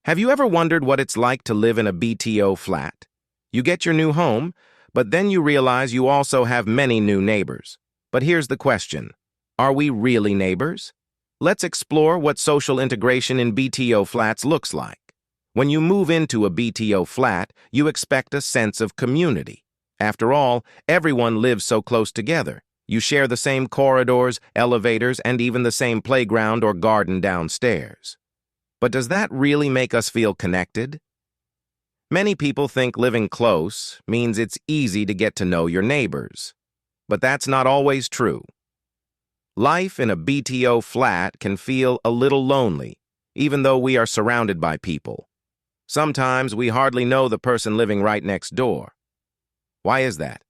Have you ever wondered what it's like to live in a BTO flat? You get your new home, but then you realize you also have many new neighbors. But here's the question. Are we really neighbors? Let's explore what social integration in BTO flats looks like. When you move into a BTO flat, you expect a sense of community. After all, everyone lives so close together. You share the same corridors, elevators, and even the same playground or garden downstairs. But does that really make us feel connected? Many people think living close means it's easy to get to know your neighbors. But that's not always true. Life in a BTO flat can feel a little lonely, even though we are surrounded by people. Sometimes we hardly know the person living right next door. Why is that?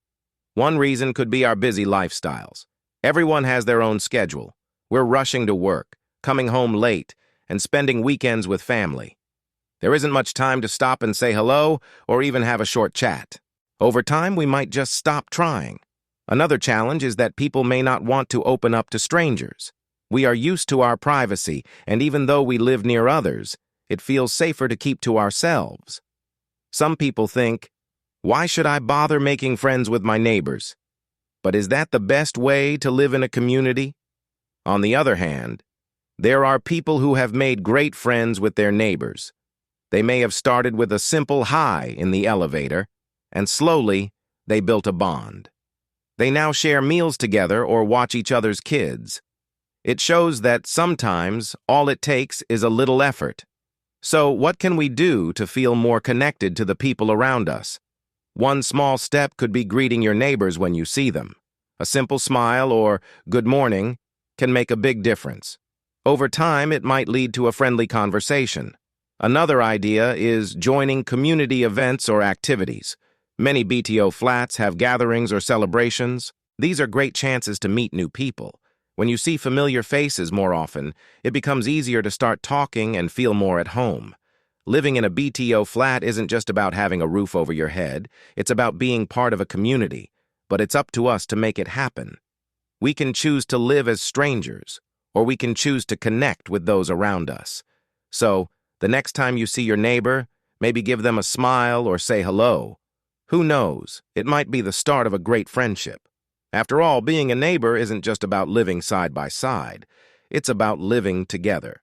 One reason could be our busy lifestyles. Everyone has their own schedule. We're rushing to work, coming home late, and spending weekends with family. There isn't much time to stop and say hello or even have a short chat. Over time, we might just stop trying. Another challenge is that people may not want to open up to strangers. We are used to our privacy, and even though we live near others, it feels safer to keep to ourselves. Some people think, why should I bother making friends with my neighbors? But is that the best way to live in a community? On the other hand, there are people who have made great friends with their neighbors. They may have started with a simple hi in the elevator, and slowly, they built a bond. They now share meals together or watch each other's kids. It shows that sometimes all it takes is a little effort. So what can we do to feel more connected to the people around us? One small step could be greeting your neighbors when you see them. A simple smile or good morning can make a big difference. Over time, it might lead to a friendly conversation. Another idea is joining community events or activities. Many BTO flats have gatherings or celebrations. These are great chances to meet new people. When you see familiar faces more often, it becomes easier to start talking and feel more at home. Living in a BTO flat isn't just about having a roof over your head. It's about being part of a community. But it's up to us to make it happen. We can choose to live as strangers, or we can choose to connect with those around us. So, the next time you see your neighbor, maybe give them a smile or say hello. Who knows? It might be the start of a great friendship. After all, being a neighbor isn't just about living side by side. It's about living together.